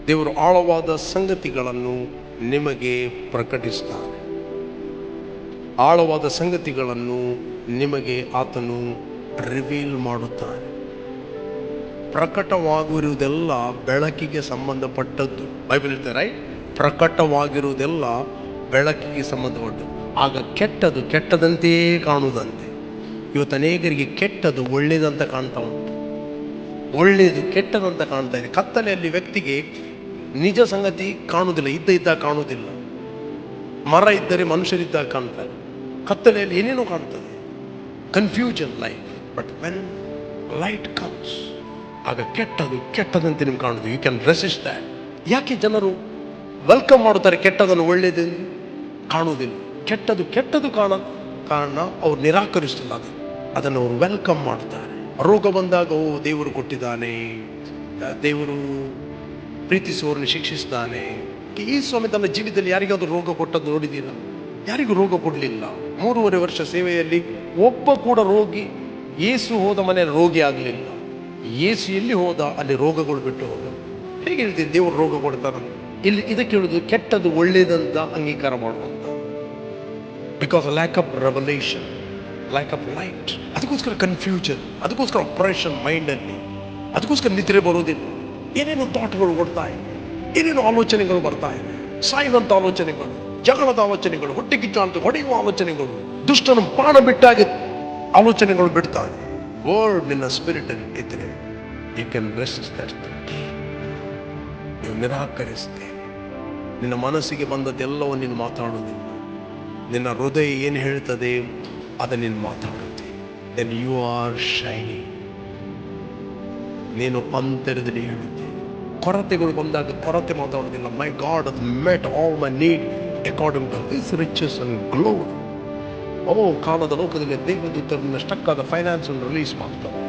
ದೇವರು ಆಳವಾದ ಸಂಗತಿಗಳನ್ನು ನಿಮಗೆ ಪ್ರಕಟಿಸ್ತಾನೆ. ಆಳವಾದ ಸಂಗತಿಗಳನ್ನು ನಿಮಗೆ ಆತನು ರಿವೀಲ್ ಮಾಡುತ್ತಾನೆ. ಪ್ರಕಟವಾಗಿರುವುದೆಲ್ಲ ಬೆಳಕಿಗೆ ಸಂಬಂಧಪಟ್ಟದ್ದು. ಬೈಬಲ್ ಹೇಳ್ತಾರೆ, ರೈಟ್? ಪ್ರಕಟವಾಗಿರುವುದೆಲ್ಲ ಬೆಳಕಿಗೆ ಸಂಬಂಧಪಟ್ಟದ್ದು. ಆಗ ಕೆಟ್ಟದು ಕೆಟ್ಟದಂತೆಯೇ ಕಾಣುವುದಂತೆ. ಇವತ್ತು ಅನೇಕರಿಗೆ ಕೆಟ್ಟದು ಒಳ್ಳೆಯದಂತ ಕಾಣ್ತಾ ಉಂಟು, ಒಳ್ಳೆಯದು ಕೆಟ್ಟದಂತ ಕಾಣ್ತಾ ಇದೆ. ಕತ್ತಲೆಯಲ್ಲಿ ವ್ಯಕ್ತಿಗೆ ನಿಜ ಸಂಗತಿ ಕಾಣುವುದಿಲ್ಲ, ಇದ್ದ ಕಾಣುವುದಿಲ್ಲ. ಮರ ಇದ್ದರೆ ಮನುಷ್ಯರಿದ್ದಾಗ ಕಾಣ್ತಾರೆ, ಕತ್ತಲೆಯಲ್ಲಿ ಏನೇನೋ ಕಾಣ್ತದೆ. Confusion life. But when light comes, ಆಗ ಕೆಟ್ಟದು ಕೆಟ್ಟದಂತೆ ನಿಮ್ಗೆ ಕಾಣುದು. You can resist that. ಯಾಕೆ ಜನರು ವೆಲ್ಕಮ್ ಮಾಡುತ್ತಾರೆ ಕೆಟ್ಟದನ್ನು ಒಳ್ಳೆಯದು ಕಾಣುವುದಿಲ್ಲ? ಕೆಟ್ಟದು ಕಾರಣ ಅವ್ರು ನಿರಾಕರಿಸ್ತಿಲ್ಲ, ಅದನ್ನು ಅವರು ವೆಲ್ಕಮ್ ಮಾಡ್ತಾರೆ. ರೋಗ ಬಂದಾಗ, ಓ ದೇವರು ಕೊಟ್ಟಿದ್ದಾನೆ, ದೇವರು ಪ್ರೀತಿಸುವವರನ್ನು ಶಿಕ್ಷಿಸ್ತಾನೆ. ಈ ಸ್ವಾಮಿ ತನ್ನ ಜೀವಿತದಲ್ಲಿ ಯಾರಿಗಾದ್ರೂ ರೋಗ ಕೊಟ್ಟದ್ದು ನೋಡಿದ್ದೀರಾ? ಯಾರಿಗೂ ರೋಗ ಕೊಡಲಿಲ್ಲ. 3.5 ವರ್ಷ ಸೇವೆಯಲ್ಲಿ ಒಬ್ಬ ಕೂಡ ರೋಗಿ, ಯೇಸು ಹೋದ ಮನೆಯಲ್ಲಿ ರೋಗಿ ಆಗಲಿಲ್ಲ. ಯೇಸು ಎಲ್ಲಿ ಹೋದ ಅಲ್ಲಿ ರೋಗಗಳು ಬಿಟ್ಟು ಹೋದ. ಹೇಗೆ ಹೇಳ್ತೀವಿ ದೇವರು ರೋಗ ಕೊಡ್ತಾರ? ಇಲ್ಲಿ ಇದಕ್ಕೆ ಹೇಳುದು ಕೆಟ್ಟದ್ದು ಒಳ್ಳೇದಂತ ಅಂಗೀಕಾರ ಮಾಡುವಂತ. Because lack of revelation, lack of light. ಅದಕ್ಕೋಸ್ಕರ ಕನ್ಫ್ಯೂಷನ್, ಅದಕ್ಕೋಸ್ಕರ ಆಪರೇಷನ್ ಮೈಂಡಲ್ಲಿ, ಅದಕ್ಕೋಸ್ಕರ ನಿದ್ರೆ ಬರೋದಿಲ್ಲ. ಏನೇನು ಥಾಟ್ಗಳು ಕೊಡ್ತಾ ಇದೆ, ಏನೇನು ಆಲೋಚನೆಗಳು ಬರ್ತಾ ಇದೆ, ಸಾಯುವಂತ ಆಲೋಚನೆಗಳು, ಜಗಳದ ಆಲೋಚನೆಗಳು, ಹೊಟ್ಟೆ ಕಿಚ್ಚು ಹೊಡೆಯುವ ಆಲೋಚನೆಗಳು, ದುಷ್ಟನ ಪ್ರಾಣ ಬಿಟ್ಟಾಗಿ ಆಲೋಚನೆಗಳು ಬಿಡ್ತಾರೆ. ವರ್ಡ್ ನಿನ್ನ ಸ್ಪಿರಿಟ್ ಅಲ್ಲಿ ಇದ್ರೆ ಯು ಕ್ಯಾನ್ ರೆಸಿಸ್ಟ್ ದಟ್. ನೀವು ನಿರಾಕರಿಸ್ತೆ. ನಿನ್ನ ಮನಸ್ಸಿಗೆ ಬಂದದ್ದೆಲ್ಲವೂ ನೀನು ಮಾತಾಡೋದಿಲ್ಲ. ನಿನ್ನ ಹೃದಯ ಏನು ಹೇಳ್ತದೆ ಅದನ್ನು ನೀನು ಮಾತಾಡುತ್ತೆ. Then you are shining. ನೀನು ಅಂತರದಲ್ಲಿ ಹೇಳುತ್ತೆ. ಕೊರತೆಗಳು ಬಂದಾಗ ಕೊರತೆ ಮಾತಾಡೋದಿಲ್ಲ. My God has met all my need according to his riches and glory. ಕಾಲದ ಲೋಕದಲ್ಲಿ ದೇವದೂತರನ್ನ ಸ್ಟಕ್ ಆದ ಫೈನಾನ್ಸ್ ಅನ್ನು ರಿಲೀಸ್ ಮಾಡ್ತಾರೆ.